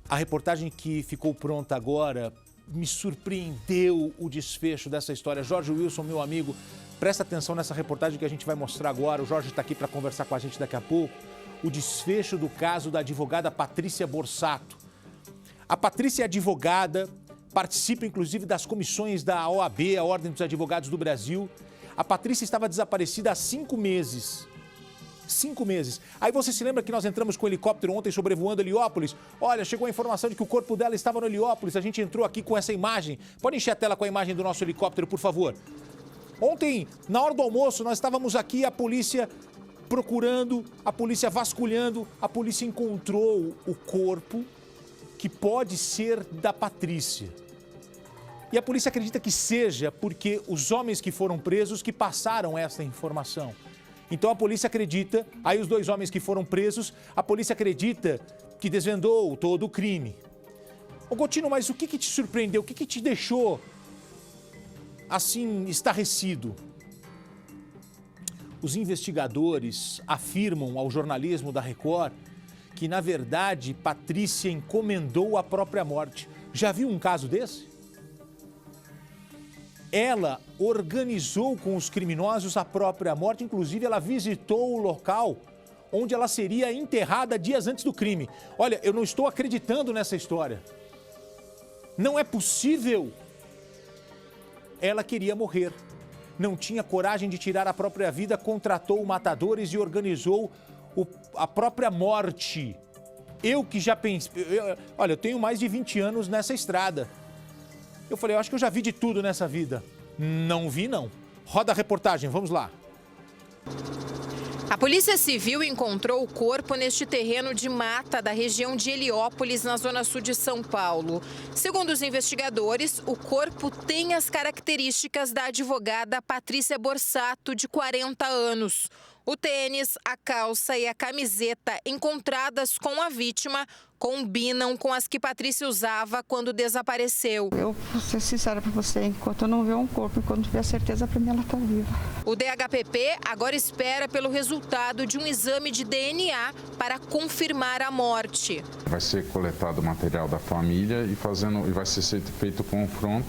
A reportagem que ficou pronta agora me surpreendeu o desfecho dessa história. Jorge Wilson, meu amigo, presta atenção nessa reportagem que a gente vai mostrar agora. O Jorge está aqui para conversar com a gente daqui a pouco. O desfecho do caso da advogada Patrícia Borsato. A Patrícia é advogada, participa inclusive das comissões da OAB, a Ordem dos Advogados do Brasil. A Patrícia estava desaparecida há 5 meses. 5 meses. Aí você se lembra que nós entramos com o helicóptero ontem sobrevoando Heliópolis? Olha, chegou a informação de que o corpo dela estava no Heliópolis. A gente entrou aqui com essa imagem. Pode encher a tela com a imagem do nosso helicóptero, por favor. Ontem, na hora do almoço, nós estávamos aqui, a polícia procurando, a polícia vasculhando. A polícia encontrou o corpo que pode ser da Patrícia. E a polícia acredita que seja porque os homens que foram presos que passaram essa informação. Então a polícia acredita, aí os 2 homens que foram presos, a polícia acredita que desvendou todo o crime. Ô Gotino, mas o que te surpreendeu? O que te deixou assim estarrecido? Os investigadores afirmam ao jornalismo da Record que, na verdade, Patrícia encomendou a própria morte. Já viu um caso desse? Ela organizou com os criminosos a própria morte, inclusive ela visitou o local onde ela seria enterrada dias antes do crime. Olha, eu não estou acreditando nessa história. Não é possível. Ela queria morrer. Não tinha coragem de tirar a própria vida, contratou matadores e organizou a própria morte. Eu que já pensei... Olha, eu tenho mais de 20 anos nessa estrada. Eu falei, eu acho que eu já vi de tudo nessa vida. Não vi, não. Roda a reportagem, vamos lá. A Polícia Civil encontrou o corpo neste terreno de mata da região de Heliópolis, na zona sul de São Paulo. Segundo os investigadores, o corpo tem as características da advogada Patrícia Borsato, de 40 anos. O tênis, a calça e a camiseta encontradas com a vítima combinam com as que Patrícia usava quando desapareceu. Eu vou ser sincera para você, enquanto eu não ver um corpo, enquanto tiver certeza, para mim ela está viva. O DHPP agora espera pelo resultado de um exame de DNA para confirmar a morte. Vai ser coletado o material da família e vai ser feito o confronto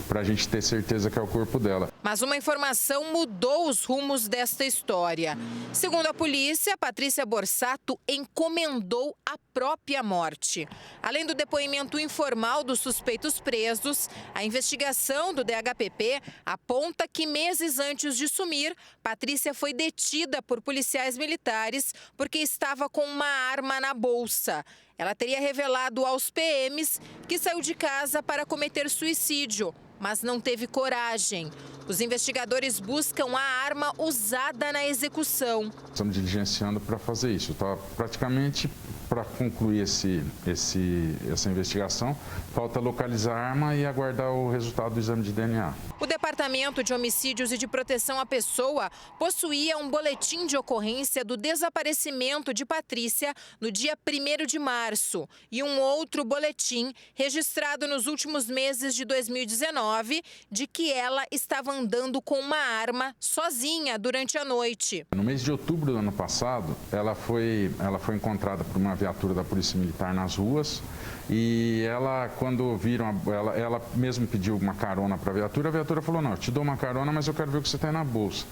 para a gente ter certeza que é o corpo dela. Mas uma informação mudou os rumos desta história. Segundo a polícia, Patrícia Borsato encomendou a própria morte. Além do depoimento informal dos suspeitos presos, a investigação do DHPP aponta que meses antes de sumir, Patrícia foi detida por policiais militares porque estava com uma arma na bolsa. Ela teria revelado aos PMs que saiu de casa para cometer suicídio, mas não teve coragem. Os investigadores buscam a arma usada na execução. Estamos diligenciando para fazer isso. Tá? Praticamente, para concluir essa investigação, falta localizar a arma e aguardar o resultado do exame de DNA. O Departamento de Homicídios e de Proteção à Pessoa possuía um boletim de ocorrência do desaparecimento de Patrícia no dia 1º de março e um outro boletim registrado nos últimos meses de 2019 de que ela estava andando com uma arma sozinha durante a noite. No mês de outubro do ano passado, ela foi encontrada por uma viatura da Polícia Militar nas ruas e ela, quando viram, ela mesmo pediu uma carona para a viatura falou, não, eu te dou uma carona, mas eu quero ver o que você tem na bolsa.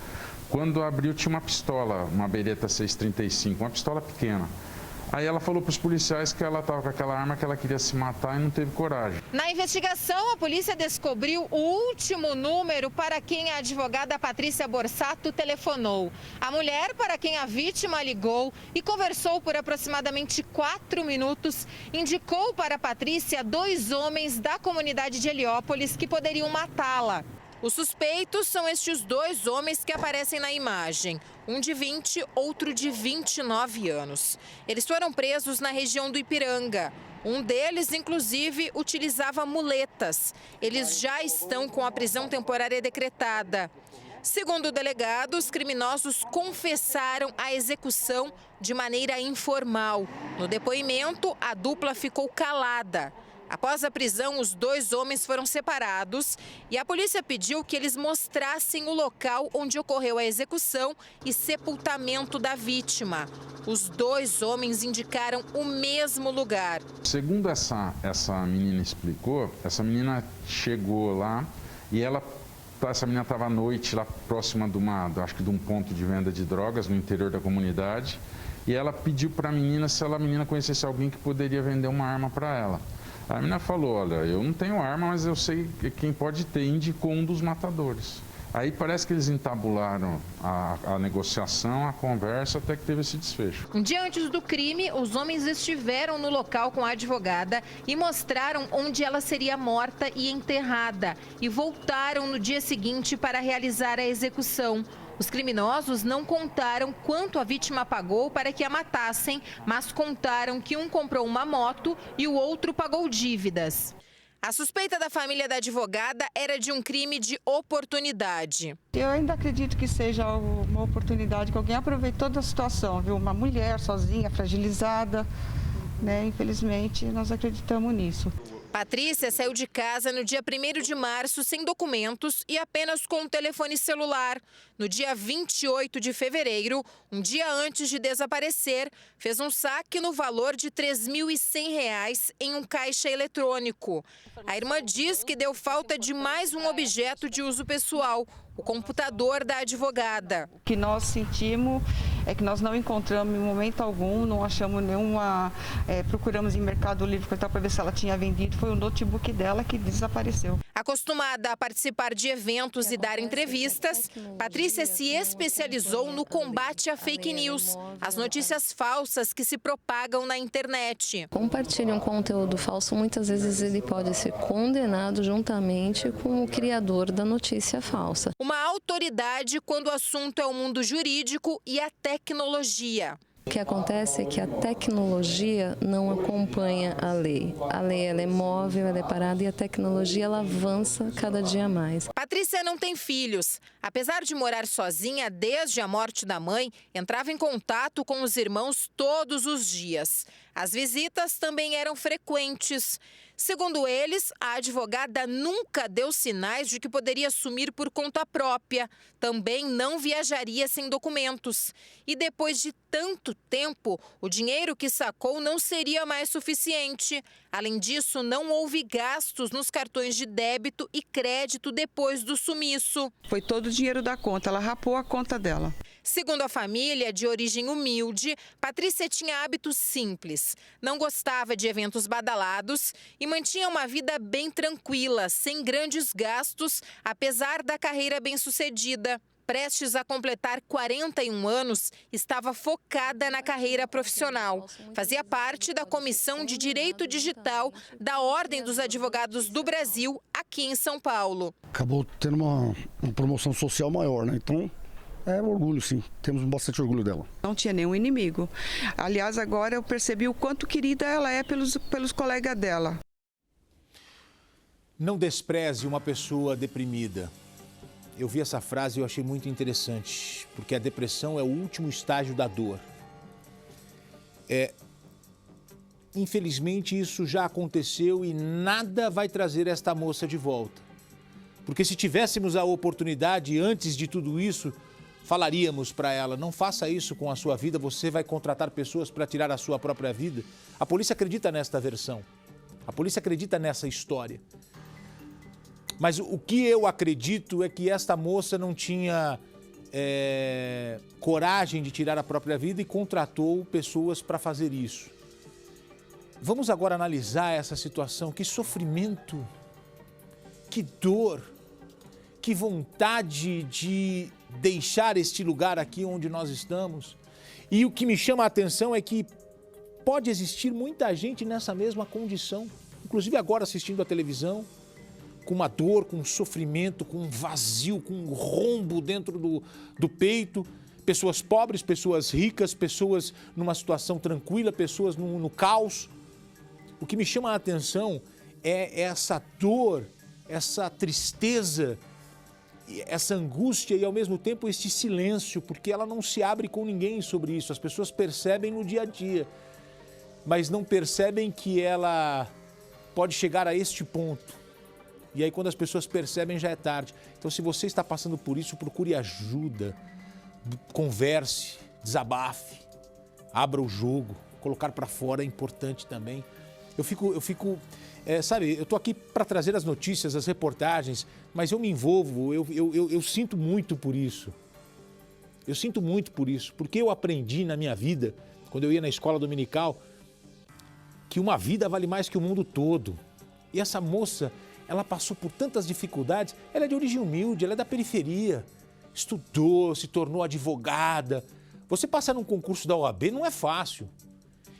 Quando abriu, tinha uma pistola, uma Beretta 635, uma pistola pequena. Aí ela falou para os policiais que ela estava com aquela arma, que ela queria se matar e não teve coragem. Na investigação, a polícia descobriu o último número para quem a advogada Patrícia Borsato telefonou. A mulher para quem a vítima ligou e conversou por aproximadamente 4 minutos, indicou para a Patrícia 2 homens da comunidade de Heliópolis que poderiam matá-la. Os suspeitos são estes 2 homens que aparecem na imagem, um de 20, outro de 29 anos. Eles foram presos na região do Ipiranga. Um deles, inclusive, utilizava muletas. Eles já estão com a prisão temporária decretada. Segundo o delegado, os criminosos confessaram a execução de maneira informal. No depoimento, a dupla ficou calada. Após a prisão, os 2 homens foram separados e a polícia pediu que eles mostrassem o local onde ocorreu a execução e sepultamento da vítima. Os 2 homens indicaram o mesmo lugar. Segundo essa menina explicou, essa menina chegou lá e essa menina estava à noite lá próxima de um ponto de venda de drogas no interior da comunidade, e ela pediu para a menina se a menina conhecesse alguém que poderia vender uma arma para ela. A menina falou: olha, eu não tenho arma, mas eu sei quem pode ter, indicou um dos matadores. Aí parece que eles entabularam a negociação, a conversa, até que teve esse desfecho. Um dia antes do crime, os homens estiveram no local com a advogada e mostraram onde ela seria morta e enterrada. E voltaram no dia seguinte para realizar a execução. Os criminosos não contaram quanto a vítima pagou para que a matassem, mas contaram que um comprou uma moto e o outro pagou dívidas. A suspeita da família da advogada era de um crime de oportunidade. Eu ainda acredito que seja uma oportunidade, que alguém aproveitou da situação, viu? Uma mulher sozinha, fragilizada, né? Infelizmente, nós acreditamos nisso. Patrícia saiu de casa no dia 1º de março sem documentos e apenas com um telefone celular. No dia 28 de fevereiro, um dia antes de desaparecer, fez um saque no valor de R$ 3.100 em um caixa eletrônico. A irmã diz que deu falta de mais um objeto de uso pessoal, o computador da advogada. O que nós sentimos é que nós não encontramos em momento algum, não achamos nenhuma, procuramos em Mercado Livre para ver se ela tinha vendido, foi o notebook dela que desapareceu. Acostumada a participar de eventos e dar entrevistas, Patrícia se especializou no combate à fake news, as notícias falsas que se propagam na internet. Compartilhar um conteúdo falso, muitas vezes ele pode ser condenado juntamente com o criador da notícia falsa. Uma autoridade quando o assunto é o mundo jurídico e a tecnologia. O que acontece é que a tecnologia não acompanha a lei. A lei ela é móvel, ela é parada e a tecnologia ela avança cada dia mais. Patrícia não tem filhos. Apesar de morar sozinha desde a morte da mãe, entrava em contato com os irmãos todos os dias. As visitas também eram frequentes. Segundo eles, a advogada nunca deu sinais de que poderia sumir por conta própria. Também não viajaria sem documentos. E depois de tanto tempo, o dinheiro que sacou não seria mais suficiente. Além disso, não houve gastos nos cartões de débito e crédito depois do sumiço. Foi todo o dinheiro da conta, ela rapou a conta dela. Segundo a família, de origem humilde, Patrícia tinha hábitos simples. Não gostava de eventos badalados e mantinha uma vida bem tranquila, sem grandes gastos, apesar da carreira bem-sucedida. Prestes a completar 41 anos, estava focada na carreira profissional. Fazia parte da Comissão de Direito Digital da Ordem dos Advogados do Brasil, aqui em São Paulo. Acabou tendo uma promoção social maior, né? Então, é um orgulho, sim. Temos bastante orgulho dela. Não tinha nenhum inimigo. Aliás, agora eu percebi o quanto querida ela é pelos colegas dela. Não despreze uma pessoa deprimida. Eu vi essa frase e eu achei muito interessante, porque a depressão é o último estágio da dor. Infelizmente, isso já aconteceu e nada vai trazer esta moça de volta. Porque se tivéssemos a oportunidade, antes de tudo isso, falaríamos para ela: não faça isso com a sua vida, você vai contratar pessoas para tirar a sua própria vida. A polícia acredita nesta versão, a polícia acredita nessa história. Mas o que eu acredito é que esta moça não tinha coragem de tirar a própria vida e contratou pessoas para fazer isso. Vamos agora analisar essa situação. Que sofrimento, que dor, que vontade de deixar este lugar aqui onde nós estamos. E o que me chama a atenção é que pode existir muita gente nessa mesma condição, inclusive agora assistindo a televisão, com uma dor, com um sofrimento, com um vazio, com um rombo dentro do peito. Pessoas pobres, pessoas ricas, pessoas numa situação tranquila, pessoas no caos. O que me chama a atenção é essa dor, essa tristeza, essa angústia e, ao mesmo tempo, este silêncio, porque ela não se abre com ninguém sobre isso. As pessoas percebem no dia a dia, mas não percebem que ela pode chegar a este ponto. E aí quando as pessoas percebem já é tarde. Então se você está passando por isso, procure ajuda, converse, desabafe, abra o jogo, colocar para fora é importante também. Sabe, eu estou aqui para trazer as notícias, as reportagens, mas eu me envolvo, eu sinto muito por isso. Eu sinto muito por isso, porque eu aprendi na minha vida, quando eu ia na escola dominical, que uma vida vale mais que o mundo todo. E essa moça, ela passou por tantas dificuldades, ela é de origem humilde, ela é da periferia, estudou, se tornou advogada. Você passar num concurso da OAB não é fácil.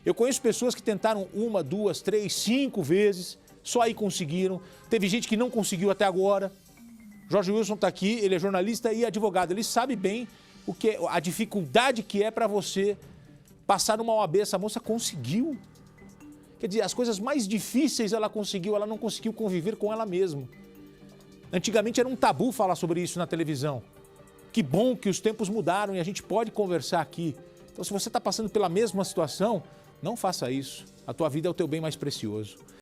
Eu conheço pessoas que tentaram 1, 2, 3, 5 vezes, só aí conseguiram. Teve gente que não conseguiu até agora. Jorge Wilson está aqui, ele é jornalista e advogado. Ele sabe bem a dificuldade que é para você passar numa OAB. Essa moça conseguiu. Quer dizer, as coisas mais difíceis ela conseguiu, ela não conseguiu conviver com ela mesma. Antigamente era um tabu falar sobre isso na televisão. Que bom que os tempos mudaram e a gente pode conversar aqui. Então, se você está passando pela mesma situação, não faça isso. A tua vida é o teu bem mais precioso.